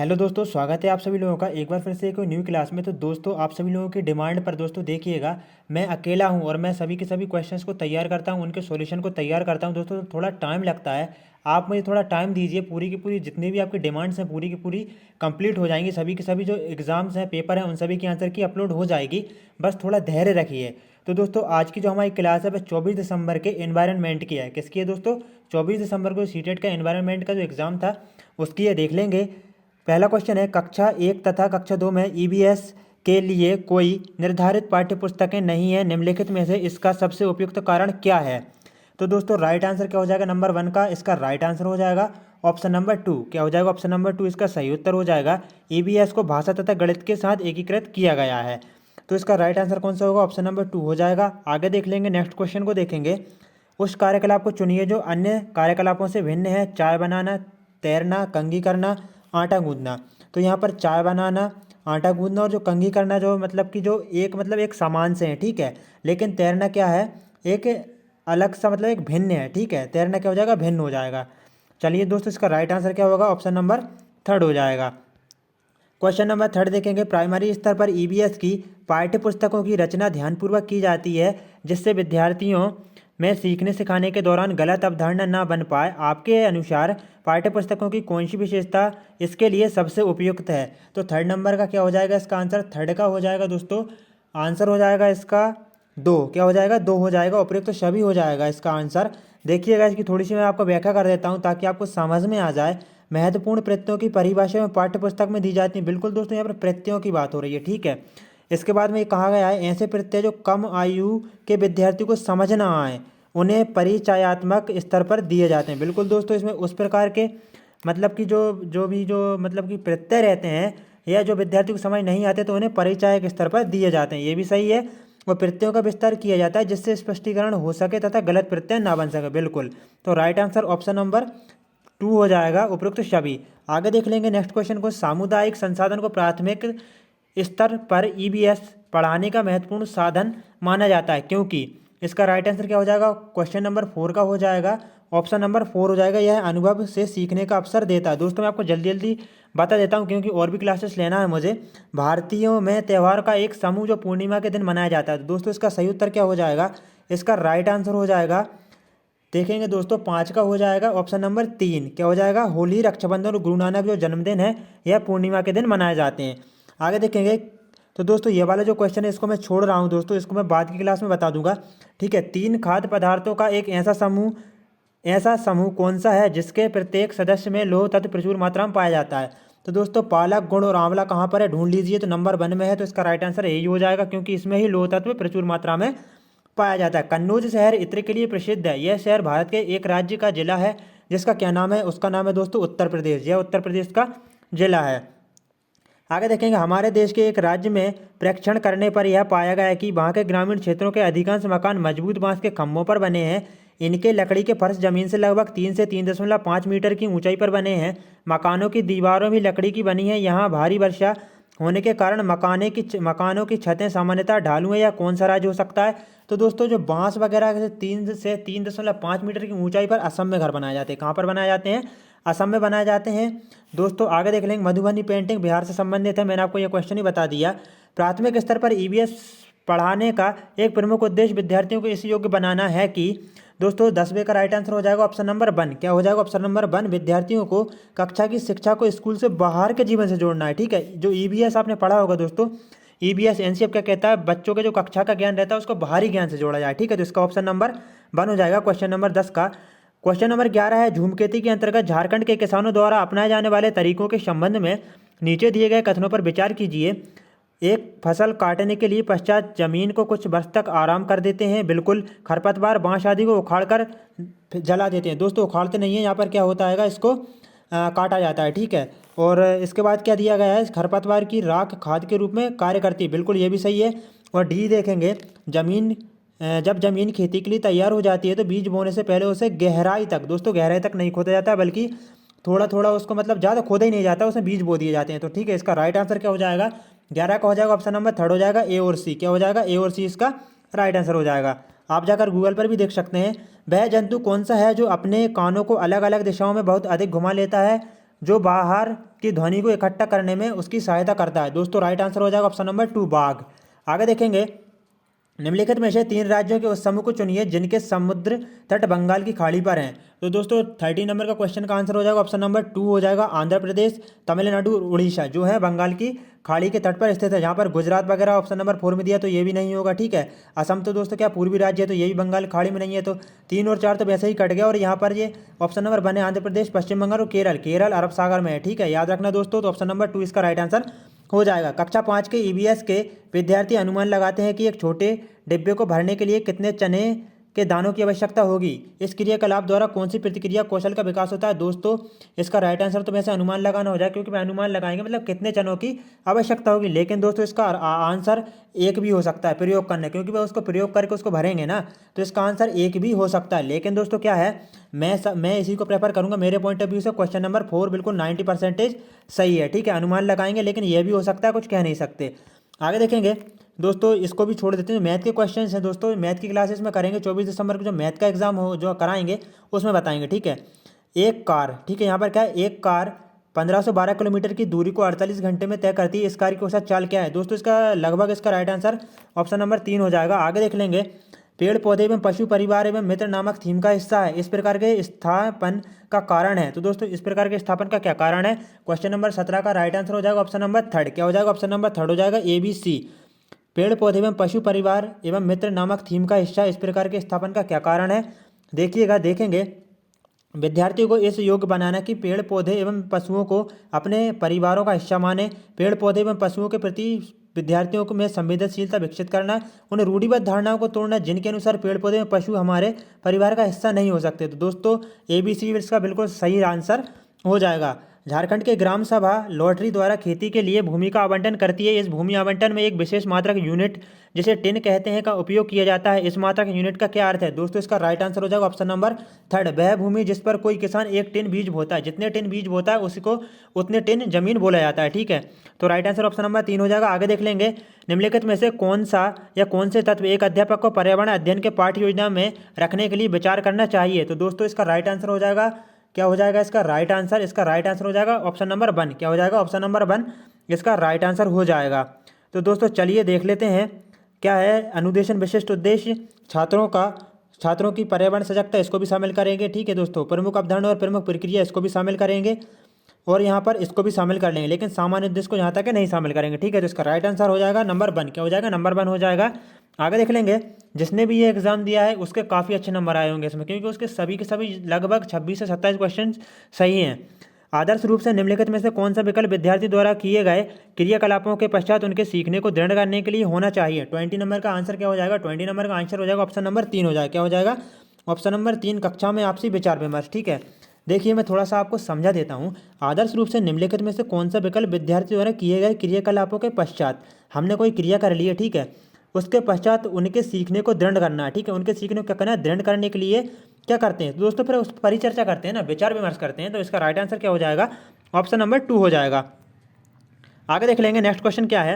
Hello दोस्तों, स्वागत है आप सभी लोगों का एक बार फिर से एक न्यू क्लास में। तो दोस्तों, आप सभी लोगों की डिमांड पर दोस्तों देखिएगा, मैं अकेला हूं और मैं सभी के सभी क्वेश्चंस को तैयार करता हूं, उनके सॉल्यूशन को तैयार करता हूं। दोस्तों, तो थोड़ा टाइम लगता है, आप मुझे थोड़ा टाइम दीजिए। पूरी की पूरी जितनी भी आपकी डिमांड्स हैं पूरी की पूरी कंप्लीट हो जाएंगी। सभी के सभी जो एग्ज़ाम्स हैं, पेपर हैं, उन सभी की आंसर की अपलोड हो जाएगी। बस थोड़ा धैर्य रखिए। तो दोस्तों, आज की जो हमारी क्लास है वह 24 दिसंबर के एनवायरनमेंट की है। किसकी है दोस्तों? 24 दिसंबर को सीटेट का एनवायरनमेंट का जो एग्ज़ाम था उसकी है, देख लेंगे। पहला क्वेश्चन है, कक्षा 1 तथा कक्षा 2 में ईवीएस के लिए कोई निर्धारित पाठ्य पुस्तकें नहीं है, निम्नलिखित में से इसका सबसे उपयुक्त कारण क्या है? तो दोस्तों, राइट आंसर क्या हो जाएगा? नंबर 1 का इसका राइट आंसर हो जाएगा। ऑप्शन नंबर 2 क्या हो जाएगा? ऑप्शन नंबर 2 इसका सही उत्तर हो जाएगा। ईवीएस को भाषा तथा गणित के साथ एकीकृत किया गया है। तो इसका राइट आंसर कौन सा होगा? ऑप्शन नंबर 2 हो जाएगा। आगे देख लेंगे, नेक्स्ट क्वेश्चन को देखेंगे। उस कार्यकलाप को चुनिए जो अन्य कार्यकलापों से भिन्न है। चाय बनाना, तैरना, कंघी करना, आटा गूंदना। तो यहाँ पर चाय बनाना, आटा गूंदना और जो कंघी करना, जो मतलब कि जो एक मतलब एक समान से हैं, ठीक है। लेकिन तैरना क्या है, एक अलग सा मतलब एक भिन्न है, ठीक है। तैरना क्या हो जाएगा? भिन्न हो जाएगा। चलिए दोस्तों, इसका राइट आंसर क्या होगा? ऑप्शन नंबर 3 हो जाएगा। क्वेश्चन नंबर 3 देखेंगे। प्राइमरी स्तर पर ईवीएस की पाठ्य पुस्तकों की रचना ध्यानपूर्वक की जाती है जिससे विद्यार्थियों में सीखने सिखाने के दौरान गलत अवधारणा ना बन पाए। आपके अनुसार पाठ्य पुस्तकों की कौन सी विशेषता इसके लिए सबसे उपयुक्त है? तो 3 नंबर का क्या हो जाएगा? इसका आंसर 3 का हो जाएगा दोस्तों। आंसर हो जाएगा इसका 2। क्या हो जाएगा? 2 हो जाएगा। उपयुक्त सभी हो जाएगा इसका आंसर। देखिएगा, इसकी थोड़ी सी मैं आपको व्याख्या कर देता हूँ ताकि आपको समझ में आ जाए। महत्वपूर्ण प्रत्ययों की परिभाषा में पाठ्य पुस्तक में दी जाती है। बिल्कुल दोस्तों, यहाँ पर प्रत्ययों की बात हो रही है, ठीक है। इसके बाद में ये कहा गया है, ऐसे प्रत्यय जो कम आयु के विद्यार्थियों को समझ ना आए उन्हें परिचयात्मक स्तर पर दिए जाते हैं। बिल्कुल दोस्तों, इसमें उस प्रकार के मतलब कि जो मतलब कि प्रत्यय रहते हैं या जो विद्यार्थी को समझ नहीं आते तो उन्हें परिचय के स्तर पर दिए जाते हैं, ये भी सही है। और प्रत्ययों का विस्तार किया जाता है जिससे स्पष्टीकरण हो सके तथा गलत प्रत्यय ना बन सके। बिल्कुल, तो राइट आंसर ऑप्शन नंबर 2 हो जाएगा, उपयुक्त सभी। आगे देख लेंगे नेक्स्ट क्वेश्चन को। सामुदायिक संसाधन को प्राथमिक स्तर पर ईवीएस पढ़ाने का महत्वपूर्ण साधन माना जाता है क्योंकि। इसका राइट आंसर क्या हो जाएगा? क्वेश्चन नंबर 4 का हो जाएगा। ऑप्शन नंबर 4 हो जाएगा। यह अनुभव से सीखने का अवसर देता है। दोस्तों, मैं आपको जल्दी जल्दी बता देता हूँ क्योंकि और भी क्लासेस लेना है मुझे। भारतीयों में त्यौहार का एक समूह जो पूर्णिमा के दिन मनाया जाता है। तो दोस्तों, इसका सही उत्तर क्या हो जाएगा? इसका राइट आंसर हो जाएगा, देखेंगे दोस्तों, 5 का हो जाएगा। ऑप्शन नंबर 3 क्या हो जाएगा? होली, रक्षाबंधन और गुरु नानक जो जन्मदिन है यह पूर्णिमा के दिन मनाए जाते हैं। आगे देखेंगे। तो दोस्तों, ये वाला जो क्वेश्चन है इसको मैं छोड़ रहा हूँ दोस्तों, इसको मैं बाद की क्लास में बता दूंगा, ठीक है। 3 खाद्य पदार्थों का एक ऐसा समूह कौन सा है जिसके प्रत्येक सदस्य में लौह तत्व प्रचुर मात्रा में पाया जाता है? तो दोस्तों, पालक, गुड़ और आंवला कहाँ पर है? ढूंढ लीजिए। तो नंबर 1 में है, तो इसका राइट आंसर यही हो जाएगा क्योंकि इसमें ही लौह तत्व प्रचुर मात्रा में पाया जाता है। कन्नौज शहर इत्र के लिए प्रसिद्ध है। यह शहर भारत के एक राज्य का जिला है जिसका क्या नाम है? उसका नाम है दोस्तों उत्तर प्रदेश। यह उत्तर प्रदेश का जिला है। आगे देखेंगे, हमारे देश के एक राज्य में परीक्षण करने पर यह पाया गया कि वहाँ के ग्रामीण क्षेत्रों के अधिकांश मकान मजबूत बांस के खंभों पर बने हैं। इनके लकड़ी के फर्श जमीन से लगभग 3 से 3.5 मीटर की ऊंचाई पर बने हैं। मकानों की दीवारों भी लकड़ी की बनी है। यहाँ भारी वर्षा होने के कारण मकानों की छतें सामान्यतः ढालू हैं। या कौन सा राज्य हो सकता है? तो दोस्तों, जो बांस वगैरह से 3 मीटर की ऊंचाई पर असम में घर बनाए जाते हैं। कहाँ पर बनाए जाते हैं? असम में बनाए जाते हैं। दोस्तों, आगे देख लेंगे। मधुबनी पेंटिंग बिहार से संबंधित है। मैंने आपको यह क्वेश्चन ही बता दिया। प्राथमिक स्तर पर ईवीएस पढ़ाने का एक प्रमुख उद्देश्य विद्यार्थियों को इस योग्य बनाना है कि। दोस्तों, 10वें का राइट आंसर हो जाएगा ऑप्शन नंबर 1। क्या हो जाएगा? Option number 1। विद्यार्थियों को कक्षा की शिक्षा को स्कूल से बाहर के जीवन से जोड़ना है, ठीक है। जो ईवीएस आपने पढ़ा होगा दोस्तों, ईबीएस एनसीएफ क्या कहता है? बच्चों के जो कक्षा का ज्ञान रहता है उसको बाहरी ज्ञान से जोड़ा जाए, ठीक है। तो इसका ऑप्शन नंबर 1 हो जाएगा क्वेश्चन नंबर 10 का। क्वेश्चन नंबर 11 है, धूमकेतु के अंतर्गत झारखंड के किसानों द्वारा अपनाए जाने वाले तरीकों के संबंध में नीचे दिए गए कथनों पर विचार कीजिए। एक फसल काटने के लिए पश्चात जमीन को कुछ वर्ष तक आराम कर देते हैं। बिल्कुल। खरपतवार, बांस आदि को उखाड़कर जला देते हैं। दोस्तों, उखाड़ते नहीं है, यहाँ पर क्या होता है? इसको काटा जाता है, ठीक है। और इसके बाद क्या दिया गया है? खरपतवार की राख खाद के रूप में कार्य करती है। बिल्कुल, ये भी सही है। और डी देखेंगे, जब जमीन खेती के लिए तैयार हो जाती है तो बीज बोने से पहले उसे गहराई तक, दोस्तों गहराई तक नहीं खोदा जाता बल्कि थोड़ा थोड़ा उसको मतलब ज़्यादा खोदा ही नहीं जाता, उसमें बीज बो दिए जाते हैं। तो ठीक है, इसका राइट आंसर क्या हो जाएगा? 11 का हो जाएगा ऑप्शन नंबर 3 हो जाएगा, ए और सी। क्या हो जाएगा? ए और सी इसका राइट आंसर हो जाएगा। आप जाकर गूगल पर भी देख सकते हैं। वह जंतु कौन सा है जो अपने कानों को अलग अलग दिशाओं में बहुत अधिक घुमा लेता है? जो बाहर की ध्वनि को इकट्ठा करने में उसकी सहायता करता है? दोस्तों राइट आंसर हो जाएगा ऑप्शन नंबर 2 बाघ। आगे देखेंगे, निम्नलिखित में से 3 राज्यों के उस समूह को चुनिए जिनके समुद्र तट बंगाल की खाड़ी पर हैं। तो दोस्तों 13 नंबर का क्वेश्चन का आंसर हो जाएगा ऑप्शन नंबर 2 हो जाएगा आंध्र प्रदेश, तमिलनाडु, उड़ीसा, जो है बंगाल की खाड़ी के तट पर स्थित है। जहाँ पर गुजरात वगैरह ऑप्शन नंबर 4 में दिया तो ये भी नहीं होगा, ठीक है। असम तो दोस्तों क्या पूर्वी राज्य है, तो ये भी बंगाल खाड़ी में नहीं है, तो 3 और 4 तो वैसे ही कट गया। और यहाँ पर ये ऑप्शन नंबर बने आंध्र प्रदेश, पश्चिम बंगाल और केरल। केरल अरब सागर में है, ठीक है, याद रखना दोस्तों। तो ऑप्शन नंबर 2 इसका राइट आंसर हो जाएगा। कक्षा 5 के ईवीएस के विद्यार्थी अनुमान लगाते हैं कि एक छोटे डिब्बे को भरने के लिए कितने चने के दानों की आवश्यकता होगी। इस क्रियाकलाप द्वारा कौन सी प्रतिक्रिया कौशल का विकास होता है? दोस्तों इसका राइट आंसर तो वैसे अनुमान लगाना हो जाए, क्योंकि मैं अनुमान लगाएंगे मतलब कितने चनों की आवश्यकता होगी, लेकिन दोस्तों इसका आंसर एक भी हो सकता है प्रयोग करना, क्योंकि वह उसको प्रयोग करके उसको भरेंगे ना, तो इसका आंसर एक भी हो सकता है। लेकिन दोस्तों क्या है, मैं इसी को प्रेफर करूंगा। मेरे पॉइंट ऑफ व्यू से क्वेश्चन नंबर 4 बिल्कुल 90% सही है, ठीक है। अनुमान लगाएंगे, लेकिन यह भी हो सकता है, कुछ कह नहीं सकते। आगे देखेंगे दोस्तों, इसको भी छोड़ देते हैं। मैथ के क्वेश्चंस हैं दोस्तों, मैथ की क्लासेस में करेंगे 24 दिसंबर को जो मैथ का एग्जाम हो जो कराएंगे उसमें बताएंगे, ठीक है। एक कार, ठीक है, यहाँ पर क्या है, एक कार 1512 किलोमीटर की दूरी को 48 घंटे में तय करती है। इस कार की औसत चाल क्या है? दोस्तों इसका लगभग इसका राइट आंसर ऑप्शन नंबर 3 हो जाएगा। आगे देख लेंगे, पेड़ पौधे एवं पशु परिवार एवं मित्र नामक थीम का हिस्सा है, इस प्रकार के स्थापन का कारण है। तो दोस्तों इस प्रकार के स्थापन का क्या कारण है? क्वेश्चन नंबर 17 का राइट आंसर हो जाएगा ऑप्शन नंबर 3। क्या हो जाएगा? ऑप्शन नंबर 3 हो जाएगा ABC। पेड़ पौधे एवं पशु परिवार एवं मित्र नामक थीम का हिस्सा, इस प्रकार के स्थापन का क्या कारण है? देखिएगा, देखेंगे, विद्यार्थियों को इस योग्य बनाना कि पेड़ पौधे एवं पशुओं को अपने परिवारों का हिस्सा माने, पेड़ पौधे एवं पशुओं के प्रति विद्यार्थियों को में संवेदनशीलता विकसित करना, उन रूढ़िबद्ध धारणाओं को तोड़ना जिनके अनुसार पेड़ पौधे एवं पशु हमारे परिवार का हिस्सा नहीं हो सकते। तो दोस्तों ABC इसका बिल्कुल सही आंसर हो जाएगा। झारखंड के ग्राम सभा लॉटरी द्वारा खेती के लिए भूमि का आवंटन करती है। इस भूमि आवंटन में एक विशेष मात्रक यूनिट जिसे टिन कहते हैं का उपयोग किया जाता है। इस मात्रक यूनिट का क्या अर्थ है? दोस्तों इसका राइट आंसर हो जाएगा ऑप्शन नंबर 3, वह भूमि जिस पर कोई किसान एक टिन बीज बोता है। जितने टिन बीज बोता है उसको उतने टिन जमीन बोला जाता है, ठीक है। तो राइट आंसर ऑप्शन नंबर 3 हो जाएगा। आगे देख लेंगे, निम्नलिखित में से कौन सा या कौन से तत्व एक अध्यापक को पर्यावरण अध्ययन के पाठ्य योजना में रखने के लिए विचार करना चाहिए? तो दोस्तों इसका राइट आंसर हो जाएगा, क्या हो जाएगा इसका राइट आंसर? इसका राइट आंसर हो जाएगा ऑप्शन नंबर 1। क्या हो जाएगा? ऑप्शन नंबर 1 इसका राइट आंसर हो जाएगा। तो दोस्तों चलिए देख लेते हैं क्या है। अनुदेशन विशिष्ट उद्देश्य छात्रों की पर्यावरण सजगता, इसको भी शामिल करेंगे, ठीक है दोस्तों। प्रमुख अवधारणा और प्रमुख प्रक्रिया, इसको भी शामिल करेंगे, और यहाँ पर इसको भी शामिल कर लेंगे, लेकिन सामान्य उद्देश्य को यहाँ तक नहीं शामिल करेंगे, ठीक है। तो इसका राइट आंसर हो जाएगा नंबर 1। क्या हो जाएगा? नंबर 1 हो जाएगा। आगे देख लेंगे, जिसने भी ये एग्जाम दिया है उसके काफ़ी अच्छे नंबर आए होंगे इसमें, क्योंकि उसके सभी के सभी लगभग 26 से 27 क्वेश्चन सही हैं। आदर्श रूप से निम्नलिखित में से कौन सा विकल्प विद्यार्थी द्वारा किए गए क्रियाकलापों के पश्चात उनके सीखने को दृढ़ करने के लिए होना चाहिए? 20 नंबर का आंसर क्या हो जाएगा? 20 नंबर का आंसर हो जाएगा ऑप्शन नंबर 3 हो जाएगा। क्या हो जाएगा? ऑप्शन नंबर 3 कक्षा में आपसी विचार विमर्श, ठीक है। देखिए मैं थोड़ा सा आपको समझा देता हूँ। आदर्श रूप से निम्नलिखित में से कौन सा विकल्प विद्यार्थी द्वारा किए गए क्रियाकलापों के पश्चात, हमने कोई क्रिया कर ली है, ठीक है, उसके पश्चात उनके सीखने को दृढ़ करना है, ठीक है। उनके सीखने को क्या करना है? दृढ़ करने के लिए क्या करते हैं? तो दोस्तों फिर उस परिचर्चा करते हैं ना, विचार विमर्श करते हैं। तो इसका राइट आंसर क्या हो जाएगा? ऑप्शन नंबर 2 हो जाएगा। आगे देख लेंगे, नेक्स्ट क्वेश्चन क्या है।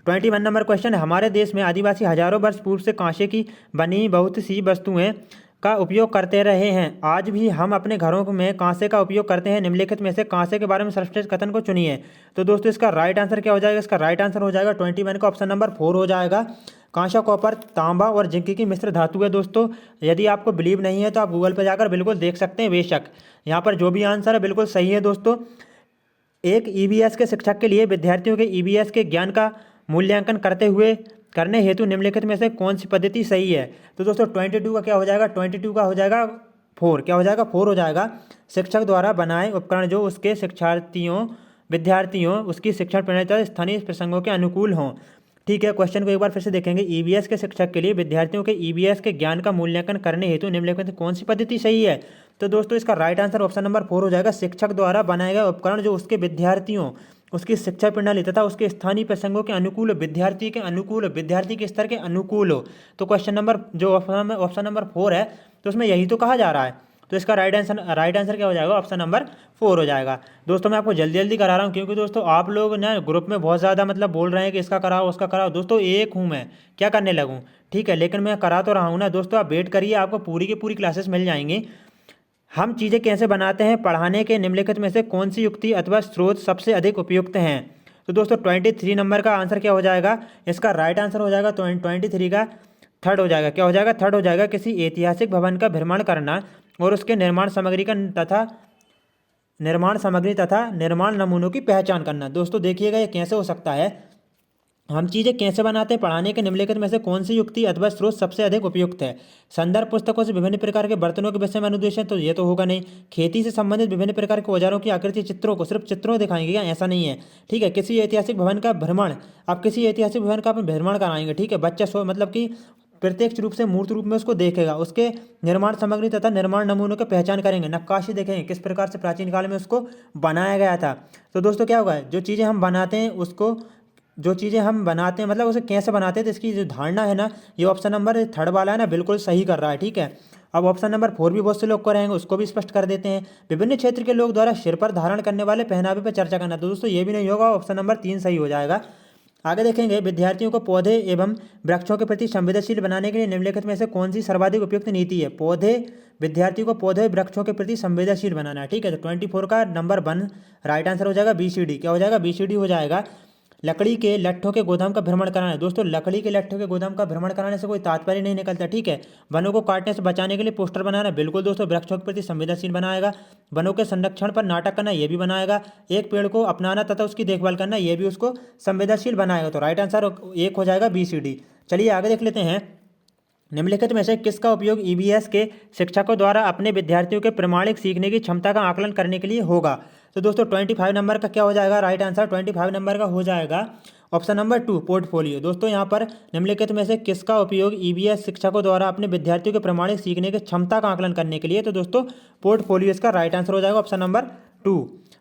21 नंबर क्वेश्चन है, हमारे देश में आदिवासी हजारों वर्ष पूर्व से कांसे की बनी बहुत सी वस्तुएं का उपयोग करते रहे हैं। आज भी हम अपने घरों में कांसे का उपयोग करते हैं। निम्नलिखित में से कांसे के बारे में सर्वश्रेष्ठ कथन को चुनिए। तो दोस्तों इसका राइट आंसर क्या हो जाएगा? इसका राइट आंसर हो जाएगा 21 का ऑप्शन नंबर 4 हो जाएगा। कांसा, कॉपर, तांबा और जिंक की मिश्र धातु है दोस्तों। यदि आपको बिलीव नहीं है तो आप गूगल पर जाकर बिल्कुल देख सकते हैं। बेशक यहाँ पर जो भी आंसर है बिल्कुल सही है दोस्तों। एक ईवीएस के शिक्षक के लिए विद्यार्थियों के ईवीएस के ज्ञान का मूल्यांकन करने हेतु निम्नलिखित में से कौन सी पद्धति सही है? तो दोस्तों 22 का क्या हो जाएगा? 22 का हो जाएगा 4। क्या हो जाएगा? 4 हो जाएगा। शिक्षक द्वारा बनाए उपकरण जो उसके विद्यार्थियों उसकी शिक्षण प्रणाली तथा स्थानीय प्रसंगों के अनुकूल हों, ठीक है। क्वेश्चन को एक बार फिर से देखेंगे। ईवीएस के शिक्षक के लिए विद्यार्थियों के ईवीएस के ज्ञान का मूल्यांकन करने हेतु निम्नलिखित में कौन सी पद्धति सही है? तो दोस्तों इसका राइट आंसर ऑप्शन नंबर 4 हो जाएगा। शिक्षक द्वारा बनाए गए उपकरण जो उसके विद्यार्थियों उसकी शिक्षा प्रणाली तथा उसके स्थानीय प्रसंगों के अनुकूल, विद्यार्थी के स्तर के अनुकूल हो। तो क्वेश्चन नंबर जो ऑप्शन नंबर 4 है तो उसमें यही तो कहा जा रहा है। तो इसका राइट आंसर क्या हो जाएगा? ऑप्शन नंबर 4 हो जाएगा। दोस्तों मैं आपको जल्दी जल्दी करा रहा हूँ, क्योंकि दोस्तों आप लोग ना ग्रुप में बहुत ज़्यादा मतलब बोल रहे हैं कि इसका कराओ उसका कराओ। दोस्तों एक हूँ मैं, क्या करने लगूँ, ठीक है, लेकिन मैं करा तो रहा हूँ ना। दोस्तों आप वेट करिए, आपको पूरी की पूरी क्लासेस मिल जाएंगी। हम चीज़ें कैसे बनाते हैं पढ़ाने के निम्नलिखित में से कौन सी युक्ति अथवा स्रोत सबसे अधिक उपयुक्त हैं। तो दोस्तों 23 नंबर का आंसर क्या हो जाएगा, इसका राइट आंसर हो जाएगा 23 का थर्ड हो जाएगा। क्या हो जाएगा, थर्ड हो जाएगा। किसी ऐतिहासिक भवन का भ्रमण करना और उसके निर्माण सामग्री तथा निर्माण नमूनों की पहचान करना। दोस्तों देखिएगा ये कैसे हो सकता है। हम चीज़ें कैसे बनाते हैं पढ़ाने के निम्नलिखित में से कौन सी युक्ति अथवा स्रोत सबसे अधिक उपयुक्त है। संदर्भ पुस्तकों से विभिन्न प्रकार के बर्तनों के विषय में अनुदेशन, तो ये तो होगा नहीं। खेती से संबंधित विभिन्न प्रकार के औजारों की आकृति चित्रों को सिर्फ चित्रों दिखाएंगे क्या, ऐसा नहीं है। ठीक है, किसी ऐतिहासिक भवन का भ्रमण, आप किसी ऐतिहासिक भवन का भ्रमण कराएंगे। ठीक है, बच्चा मतलब कि प्रत्यक्ष रूप से मूर्त रूप में उसको देखेगा, उसके निर्माण सामग्री तथा निर्माण नमूनों की पहचान करेंगे, नक्काशी देखेंगे किस प्रकार से प्राचीन काल में उसको बनाया गया था। तो दोस्तों क्या होगा, जो चीज़ें हम बनाते हैं उसको, जो चीज़ें हम बनाते हैं मतलब उसे कैसे बनाते हैं, तो इसकी जो धारणा है ना, ये ऑप्शन नंबर थर्ड वाला है ना, बिल्कुल सही कर रहा है। ठीक है, अब ऑप्शन नंबर 4 भी बहुत से लोग करेंगे, उसको भी स्पष्ट कर देते हैं। विभिन्न क्षेत्र के लोग द्वारा सिर पर धारण करने वाले पहनावे पर चर्चा करना। तो दोस्तों ये भी नहीं होगा, ऑप्शन नंबर 3 सही हो जाएगा। आगे देखेंगे, विद्यार्थियों को पौधे एवं वृक्षों के प्रति संवेदनशील बनाने के लिए निम्नलिखित में से कौन सी सर्वाधिक उपयुक्त नीति है। विद्यार्थियों को पौधे वृक्षों के प्रति संवेदनशील बनाना है। ठीक है, तो 24 का नंबर 1 राइट आंसर हो जाएगा BCD। क्या हो जाएगा, BCD हो जाएगा। लकड़ी के लट्ठों के गोदाम का भ्रमण कराना है। दोस्तों लकड़ी के लट्ठों के गोदाम का भ्रमण कराने से कोई तात्पर्य नहीं निकलता। ठीक है, वनों को काटने से बचाने के लिए पोस्टर बनाना, बिल्कुल दोस्तों वृक्षों के प्रति संवेदनशील बनाएगा। वनों के संरक्षण पर नाटक करना, ये भी बनाएगा। एक पेड़ को अपनाना तथा उसकी देखभाल करना, ये भी उसको संवेदनशील बनाएगा। तो राइट आंसर एक हो जाएगा BCD। चलिए आगे देख लेते हैं, निम्नलिखित में से किसका उपयोग EVS के शिक्षकों द्वारा अपने विद्यार्थियों के प्रमाणिक सीखने की क्षमता का आकलन करने के लिए होगा। तो दोस्तों 25 नंबर का क्या हो जाएगा, राइट आंसर 25 नंबर का हो जाएगा ऑप्शन नंबर 2 पोर्टफोलियो। दोस्तों यहाँ पर निम्नलिखित में से किसका उपयोग EVS शिक्षकों द्वारा अपने विद्यार्थियों के प्रमाणिक सीखने की क्षमता का आकलन करने के लिए, तो दोस्तों पोर्टफोलियो इसका राइट आंसर हो जाएगा ऑप्शन नंबर 2।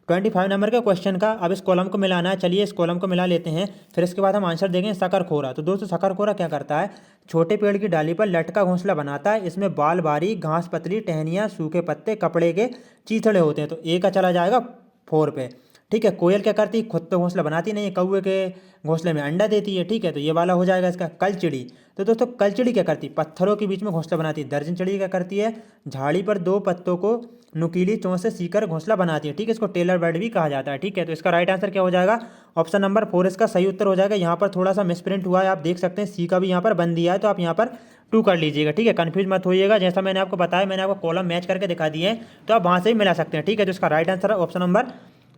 25 नंबर के क्वेश्चन का अब इस कॉलम को मिलाना है। चलिए इस कॉलम को मिला लेते हैं, फिर इसके बाद हम आंसर देंगे। शकरखोरा, तो दोस्तों शकरखोरा क्या करता है, छोटे पेड़ की डाली पर लटका घोंसला बनाता है। इसमें बाल बारीक, घास पतली, टहनियाँ, सूखे पत्ते, कपड़े के चीथड़े होते हैं। तो ए का चला जाएगा 4 पे। ठीक है, कोयल क्या करती है, खुद तो घोंसला बनाती नहीं है, कौवे के घोंसले में अंडा देती है। ठीक है, तो ये वाला हो जाएगा इसका। कलचिड़ी, तो दोस्तों कलचिड़ी क्या करती है, पत्थरों के बीच में घोंसला बनाती है। दर्जन चिड़ी क्या करती है, झाड़ी पर 2 पत्तों को नुकीली चोंच से सीकर घोंसला बनाती है। ठीक है, इसको टेलर बर्ड भी कहा जाता है। ठीक है, तो इसका राइट आंसर क्या हो जाएगा, ऑप्शन नंबर 4 इसका सही उत्तर हो जाएगा। यहाँ पर थोड़ा सा मिसप्रिंट हुआ है, आप देख सकते हैं, सी का भी यहाँ पर बन दिया है, तो आप यहाँ पर 2 कर लीजिएगा। ठीक है, कन्फ्यूज मत होइएगा, जैसा मैंने आपको बताया, मैंने आपको कॉलम मैच करके दिखा दिए हैं, तो आप वहाँ से भी मिला सकते हैं। ठीक है, तो इसका राइट आंसर ऑप्शन नंबर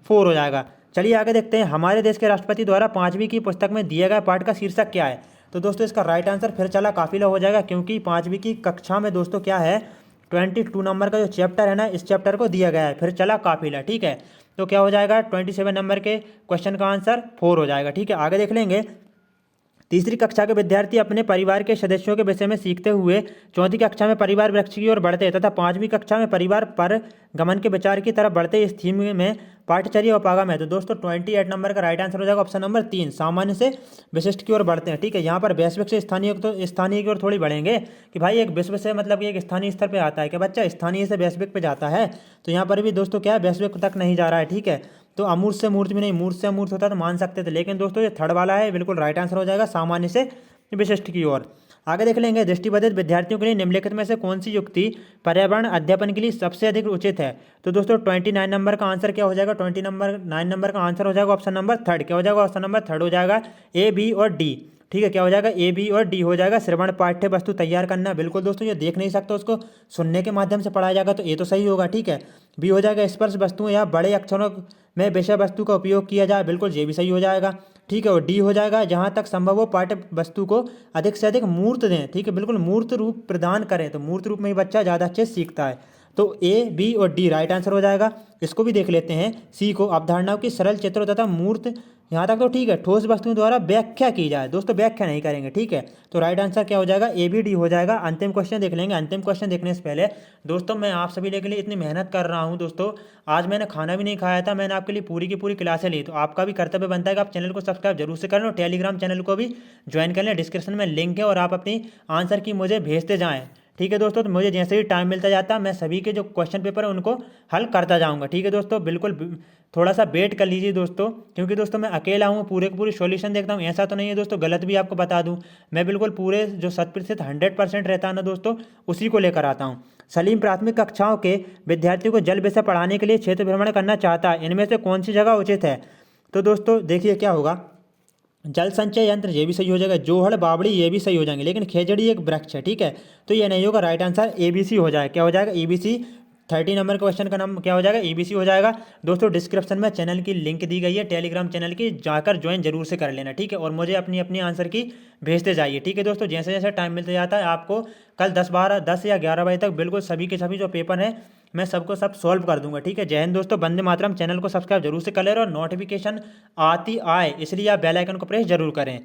4 हो जाएगा। चलिए आगे देखते हैं, हमारे देश के राष्ट्रपति द्वारा 5वीं की पुस्तक में दिए गए पाठ का शीर्षक क्या है। तो दोस्तों इसका राइट आंसर फिर चला काफिला हो जाएगा, क्योंकि 5वीं की कक्षा में दोस्तों क्या है, 22 नंबर का जो चैप्टर है ना, इस चैप्टर को दिया गया है। फिर चला काफिला। ठीक है, तो क्या हो जाएगा, 27 नंबर के क्वेश्चन का आंसर 4 हो जाएगा। ठीक है, आगे देख लेंगे, तीसरी कक्षा के विद्यार्थी अपने परिवार के सदस्यों के विषय में सीखते हुए चौथी कक्षा में परिवार वृक्ष की ओर बढ़ते तथा 5वीं कक्षा में परिवार पर गमन के विचार की तरफ बढ़ते। इस थीम में पाठचर्या और पागम है। तो दोस्तों 28 नंबर का राइट आंसर हो जाएगा ऑप्शन नंबर 3, सामान्य से विशिष्ट की ओर बढ़ते हैं। ठीक है, यहाँ पर वैश्विक से स्थानीय, तो स्थानीय की ओर थोड़ी बढ़ेंगे कि भाई एक विश्व से मतलब कि एक स्थानीय स्तर पे आता है, क्या बच्चा स्थानीय से वैश्विक पे जाता है, तो यहाँ पर भी दोस्तों क्या है, वैश्विक तक नहीं जा रहा है। ठीक है, तो अमूर्त से मूर्त भी नहीं, मूर्त से अमूर्त होता तो मान सकते थे, लेकिन दोस्तों ये थर्ड वाला है, बिल्कुल राइट आंसर हो जाएगा, सामान्य से विशिष्ट की ओर। आगे देख लेंगे, दृष्टिबाधित विद्यार्थियों के लिए निम्नलिखित में से कौन सी युक्ति पर्यावरण अध्यापन के लिए सबसे अधिक उचित है। तो दोस्तों 29 नंबर का आंसर क्या हो जाएगा, 29 नंबर का आंसर हो जाएगा ऑप्शन नंबर 3। क्या हो जाएगा, ऑप्शन नंबर 3 हो जाएगा, A, B और D। ठीक है, क्या हो जाएगा, A, B और D हो जाएगा। श्रवण पाठ्य वस्तु तैयार करना, बिल्कुल दोस्तों ये देख नहीं सकते, उसको सुनने के माध्यम से पढ़ाया जाएगा, तो ये तो सही होगा। ठीक है, B हो जाएगा, स्पर्श वस्तुएं या बड़े अक्षरों में विषय वस्तु का उपयोग किया जाए, बिल्कुल ये भी सही हो जाएगा। ठीक है, और D हो जाएगा, जहाँ तक संभव हो पाठ्य वस्तु को अधिक से अधिक मूर्त दें। ठीक है, बिल्कुल मूर्त रूप प्रदान करें, तो मूर्त रूप में ही बच्चा ज़्यादा अच्छे से सीखता है। तो A, B और D राइट आंसर हो जाएगा। इसको भी देख लेते हैं, C को, अवधारणाओं की सरल चित्रों तथा मूर्त, यहाँ तक तो ठीक है, ठोस वस्तुओं द्वारा व्याख्या की जाए। दोस्तों व्याख्या नहीं करेंगे। ठीक है, तो राइट आंसर क्या हो जाएगा, A, B, D हो जाएगा। अंतिम क्वेश्चन देख लेंगे। अंतिम क्वेश्चन देखने से पहले दोस्तों मैं आप सभी के लिए इतनी मेहनत कर रहा हूँ दोस्तों, आज मैंने खाना भी नहीं खाया था, मैंने आपके लिए पूरी की पूरी क्लासें ली, तो आपका भी कर्तव्य बनता है कि आप चैनल को सब्सक्राइब जरूर से कर लो, टेलीग्राम चैनल को भी ज्वाइन कर लें, डिस्क्रिप्शन में लिंक है, और आप अपनी आंसर की मुझे भेजते जाएँ। ठीक है दोस्तों, तो मुझे जैसे ही टाइम मिलता जाता मैं सभी के जो क्वेश्चन पेपर है उनको हल करता जाऊँगा। ठीक है दोस्तों, बिल्कुल थोड़ा सा वेट कर लीजिए दोस्तों, क्योंकि दोस्तों मैं अकेला हूँ, पूरे के पूरे सॉल्यूशन देखता हूँ। ऐसा तो नहीं है दोस्तों, गलत भी आपको बता दूँ, मैं बिल्कुल पूरे जो 100% 100% रहता है ना दोस्तों, उसी को लेकर आता हूँ। सलीम प्राथमिक कक्षाओं के विद्यार्थियों को जल विषय पढ़ाने के लिए क्षेत्र भ्रमण करना चाहता है, इनमें से कौन सी जगह उचित है? तो दोस्तों देखिए क्या होगा, जल संचय यंत्र ये भी सही हो जाएगा, जोहड़ बावड़ी ये भी सही हो जाएंगे, लेकिन खेजड़ी एक वृक्ष है, ठीक है, तो ये नहीं होगा। राइट आंसर ABC हो जाएगा। क्या हो जाएगा? ABC। 30 नंबर क्वेश्चन का नाम क्या हो जाएगा? ABC हो जाएगा। दोस्तों डिस्क्रिप्शन में चैनल की लिंक दी गई है, टेलीग्राम चैनल की, जाकर ज्वाइन जरूर से कर लेना, ठीक है, और मुझे अपनी अपनी आंसर की भेजते जाइए। ठीक है दोस्तों, जैसे जैसे टाइम मिलता जाता है आपको कल 10 या 11 बजे तक बिल्कुल सभी के सभी जो पेपर हैं मैं सबको सब सॉल्व कर दूंगा। ठीक है, जय हिंद दोस्तों, वंदे मातरम। चैनल को सब्सक्राइब जरूर से कर लें और नोटिफिकेशन आती आए इसलिए आप बेल आइकन को प्रेस जरूर करें।